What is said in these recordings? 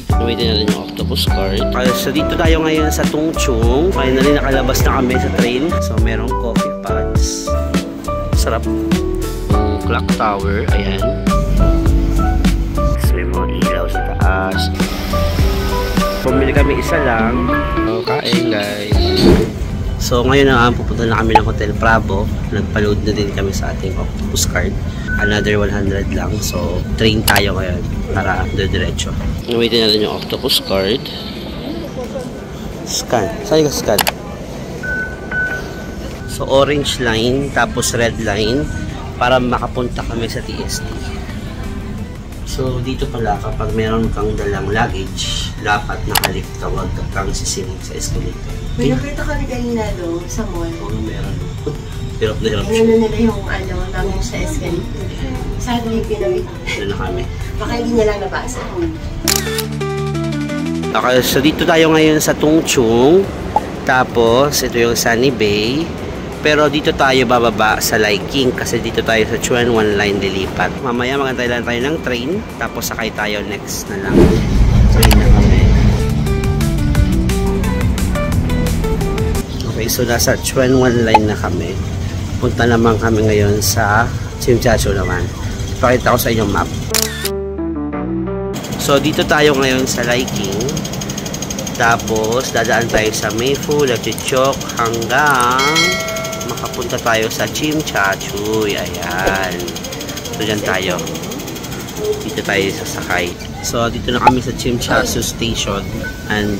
Gamitin natin yung octopus card. So dito tayo ngayon sa Tungchung. Finally nakalabas na kami sa train. So merong coffee pods. Sarap. Clock tower. Ayan. So may mga ilaw sa taas. Pumili kami isa lang. So kain guys. So ngayon na pupunta na kami ng Hotel Bravo. Nagpa-load na din kami sa ating octopus card. Another 100 lang. So train tayo ngayon para diretso. Gamitin natin yung octopus card. Scan. Saan yung scan? So orange line tapos red line para makapunta kami sa TST. So dito pala kapag meron kang dalang luggage, dapat nakalift ka, wag kang sisingit sa escalator. May nakita kami kanina sa mall. Oo, meron. Hirap na hirap siya. Ano nila yung luggage sa escalator. Sadly, pinawit. Ano na kami? Baka hindi na lang nabasa. Okay, so dito tayo ngayon sa Tungchung. Tapos, ito yung Sunny Bay. Pero dito tayo bababa sa Liking kasi dito tayo sa Chuan 1 line lilipat. Mamaya magantay lang tayo ng train. Tapos sakay tayo next na lang. Train na kami. Okay, so nasa Chuan 1 line na kami. Punta naman kami ngayon sa Chimchacho naman. Pakita ko sa inyong map. So dito tayo ngayon sa Liking. Tapos dadaan tayo sa Mayfu, Lachichok hanggang makapunta tayo sa Chimchachoy. Ayan. So dyan tayo. Dito tayo sasakay. So dito na kami sa Chimchacho station. And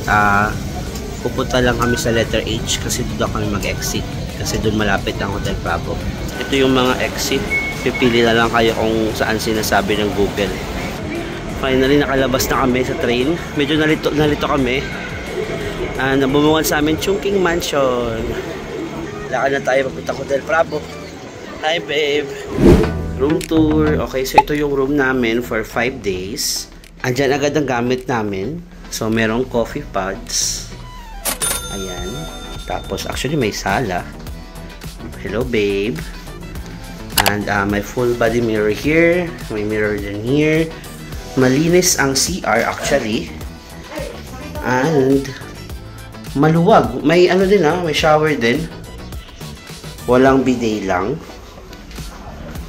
pupunta lang kami sa letter H kasi doon kami mag-exit. Kasi doon malapit ang Hotel Bravo. Ito yung mga exit. Pipili na lang kayo kung saan sinasabi ng Google. Finally, nakalabas na kami sa train. Medyo nalito kami. Bumuwan sa amin Chungking Mansion. Lakad na tayo papunta Hotel Bravo. Hi, babe. Room tour. Okay, so ito yung room namin for 5 days. Andyan agad ang gamit namin. So, merong coffee pods. Ayan. Tapos, actually, may sala. Hello, babe. And may full body mirror here. May mirror din here. Malinis ang CR actually. And maluwag. May ano din may shower din. Walang bidet lang.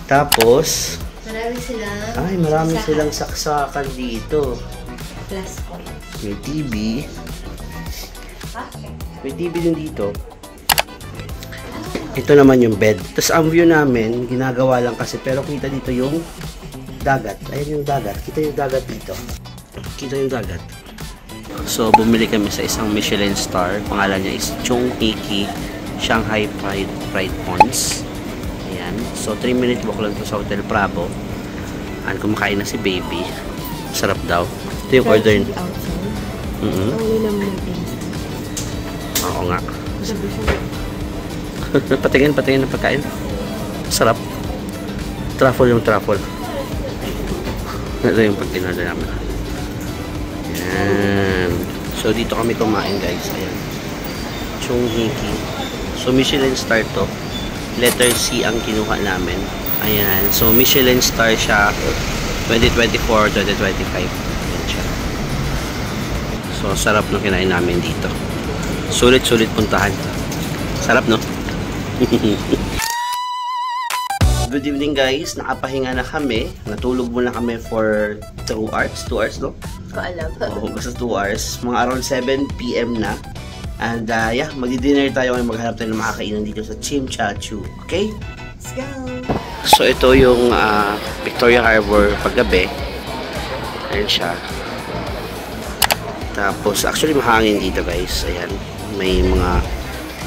Tapos marami silang saksakan dito. Plus point. May TV. May TV din dito. Ito naman yung bed. Tapos ang view namin, ginagawa lang kasi pero kita dito yung dagat. Ayan yung dagat. Kita yung dagat dito. Kita yung dagat. So, bumili kami sa isang Michelin star. Pangalan niya is Chung Hiki Shanghai Fried Prawns. Ayan. So, 3-minute walk lang to sa Hotel Bravo. And kumakain na si baby. Sarap daw. Ito yung order. Oo nga. Patingin ng pagkain. Sarap. Truffle yung truffle. Ito yung pag-in-order namin. Ayan. So, dito kami kumain guys. Ayan. Chung Hiki. So, Michelin star to. Letter C ang kinuha namin. Ayan. So, Michelin star siya 2024, 2025. Ayan siya. So, sarap nung kinain namin dito. Sulit-sulit puntahan. Sarap, no? Good evening guys, nakapahinga na kami. Natulog muna kami for 2 hours. 2 hours, no? Ko alam. Oo, basta 2 hours. Mga around 7 PM na. And yeah, magdi-dinner tayo ngayon. Maghanap tayo ng makakainan dito sa Chimchacho. Okay? Let's go! So ito yung Victoria Harbor paggabi. Ayan siya. Tapos actually mahangin dito guys. Ayan. May mga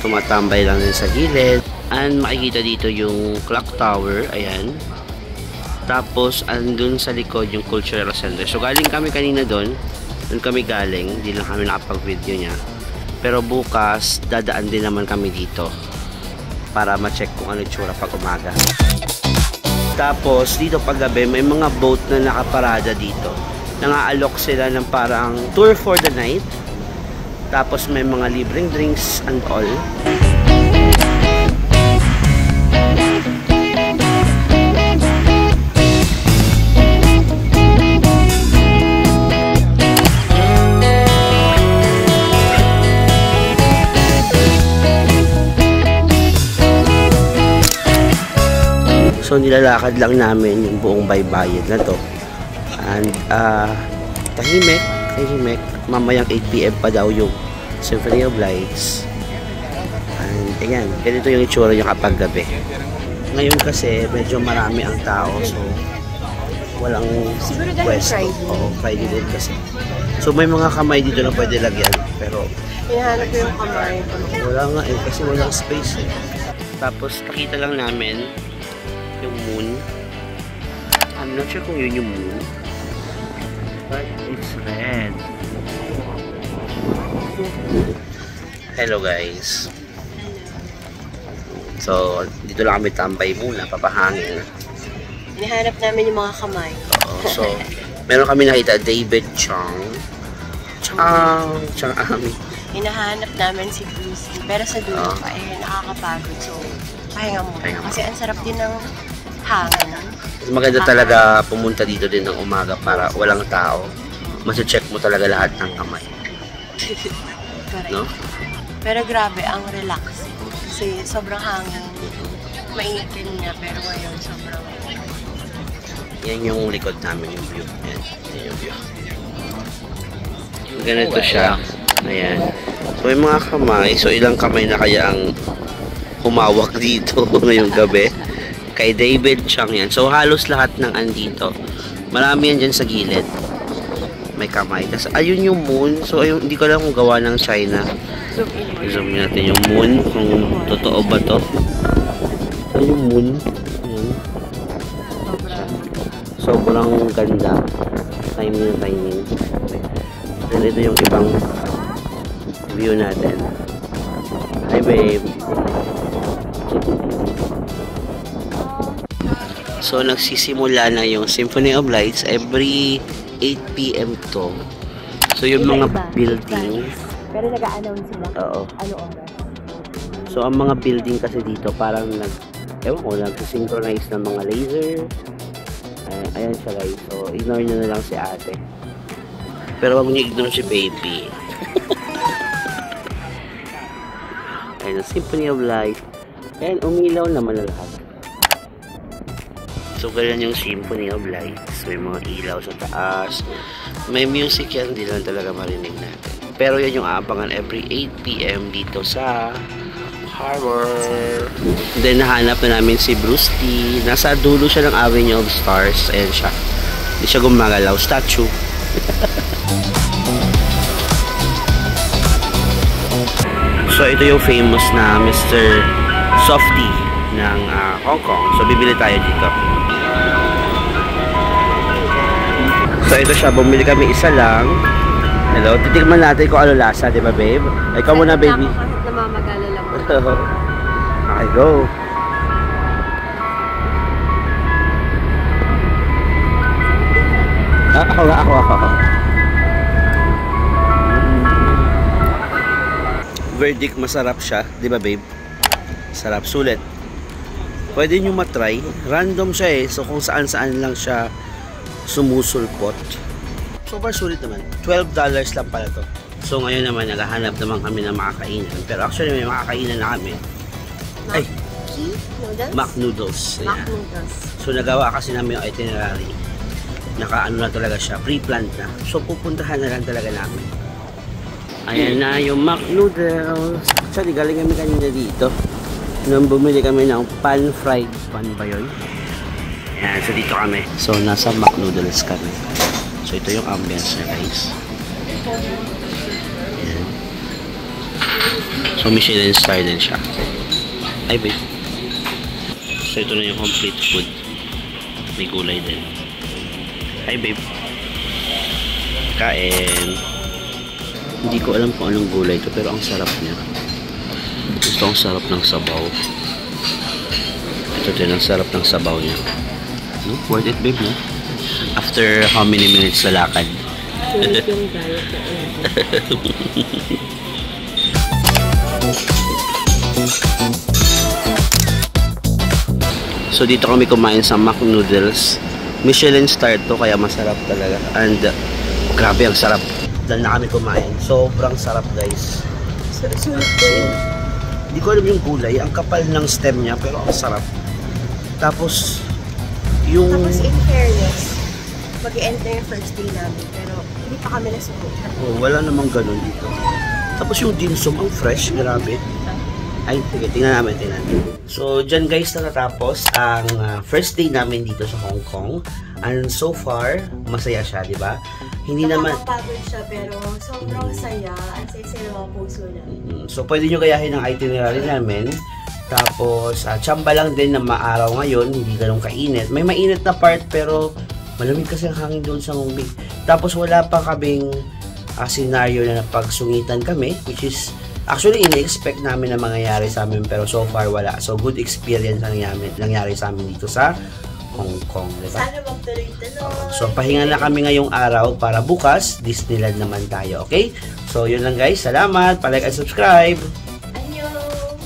tumatambay lang din sa gilid. And makikita dito yung clock tower. Ayan. Tapos andun sa likod yung cultural center. So galing kami kanina doon. Doon kami galing. Hindi lang kami nakapag-video niya. Pero bukas dadaan din naman kami dito para ma-check kung ano itsura pag umaga. Tapos dito paggabi may mga boat na nakaparada dito. Nangaalok sila ng parang tour for the night. Tapos may mga libreng drinks and all. So nilalakad lang namin yung buong baybayin na to. And tahimik. Mamayang 8 PM pa daw yung Symphony of Lights. And ayan, ganito yung itsura niya kapag gabi. Ngayon kasi medyo marami ang tao, so walang pwesto. Oo, Friday din kasi. So may mga kamay dito na pwede lagyan, pero Hinahanap ko yung kamay. wala nga eh, kasi walang space eh. Tapos nakita lang namin yung moon. I'm not sure kung yun yung moon, but it's red. Hello guys. So dito lang kami tambay muna, papahangin. Hinahanap namin yung mga kamay. So meron kami nakita David Chang Ami. Hinahanap namin si Bruce Lee. Pero sa dulo pa nakakapagod. So, pahinga muna. Kasi ang sarap din ng hangin. Maganda talaga pumunta dito din ng umaga para walang tao. Masi-check mo talaga lahat ng kamay. No? Pero grabe, ang relaxing. Kasi sobrang hangin. Mainit niya, pero ngayon sobrang... Yan yung likod namin, yung view. Yan yung view. Ganito siya. Ayan. So, yung mga kamay. So, ilang kamay na kaya ang humawak dito ngayong gabi? Kay David Chang yan. So, halos lahat ng andito. Marami yan dyan sa gilid. May kamay. Tapos, ayun yung moon. So, ayun, hindi ko alam kung gawa ng China. Zoom natin yung moon. Kung totoo ba to. So, yung moon. Ayan. Sobrang ganda. Timing. And ito yung ibang view natin. Hi babe. So nagsisimula na yung Symphony of Lights every 8 PM to. So yung mga building. Pero nag-a-announce sila. Oo. Ano oras? So ang mga building kasi dito parang nag-synchronize ng mga laser. Ayan siya guys. So ignore nyo na lang si ate. Pero wag niyo ignore si baby. Ayan, Symphony of Light. Ayan, umilaw naman na lahat. So, ganyan yung Symphony of Lights. May mga ilaw sa taas. May music yan, hindi lang talaga marinig natin. Pero yan yung aabangan every 8 PM dito sa Harbor. Then, nahanap na namin si Bruce Lee. Nasa dulo siya ng Avenue of Stars. Ayan siya. Hindi siya gumagalaw. Statue. So ito yung famous na Mr. Softy ng Hong Kong. So bibili tayo dito. So ito siya, bumili kami isa lang. Hello, titikman natin kung ano lasa, di ba babe? Ikaw muna baby. Kahit namamagala lang. Okay, go. Ako. Verdict, masarap siya, di ba babe? Sarap, sulit. Pwede nyo matry. Random siya eh, so kung saan-saan lang siya sumusulpot. Super sulit naman. $12 lang pala to. So ngayon naman, naghahanap naman kami ng makakainan. Pero actually may makakainan na kami. Ay! Mac Noodles. Mac Noodles. So nagawa kasi namin yung itinerary. Naka-ano na talaga siya, pre-planned na. So pupuntahan na lang talaga namin. Ayan na yung Mac Noodles. Actually, galing kami kanina dito. Nung bumili kami ng pan-fried. Pan ba yun? Ayan, so dito kami. So, nasa Mac Noodles kami. So, ito yung ambience niya, guys. Ayan. So, Michelin star din siya. Ay, babe. So, ito na yung complete food. May gulay din. Hi, babe. Kain. Hindi ko alam kung anong gulay ito, pero ang sarap niya. Ito ang sarap ng sabaw. Ito din ang sarap ng sabaw niya. No? Worth it, babe, no? After how many minutes na lakad? So dito kami kumain sa Mac Noodles. Michelin star to, kaya masarap talaga. And grabe ang sarap. Dan na kami kumain. Sobrang sarap, guys. Sulit din. Hindi ko alam yung gulay. Ang kapal ng stem niya, pero ang sarap. Tapos, yung... Tapos in fairness, mag-end na yung first day namin, pero hindi pa kami nasuot. Oh, wala namang ganun dito. Tapos yung dimsum, ang fresh, grabe. Ay, sige, tingnan namin. So, dyan guys, natatapos ang first day namin dito sa Hong Kong. And so far, masaya siya, di ba? Hindi naman... Nakakapagod siya, pero sobrang saya. Ang saya-saya ng mga puso na. So, pwede nyo gayahin ang itinerary namin. Tapos, tsamba lang din na maaraw ngayon, hindi ganun kainit. May mainit na part, pero malamig kasi ang hangin doon sa Hong Kong. Tapos, wala pa kaming scenario na pagsungitan kami, which is, actually, ina-expect namin na mangyayari sa amin, pero so far, wala. So, good experience ang nangyari sa amin dito sa Hong Kong, diba? Sana magtuloy-tuloy. So, pahinga na kami ngayong araw para bukas, Disneyland naman tayo, okay? So, yun lang guys. Salamat. Pa-like and subscribe. Annyeong!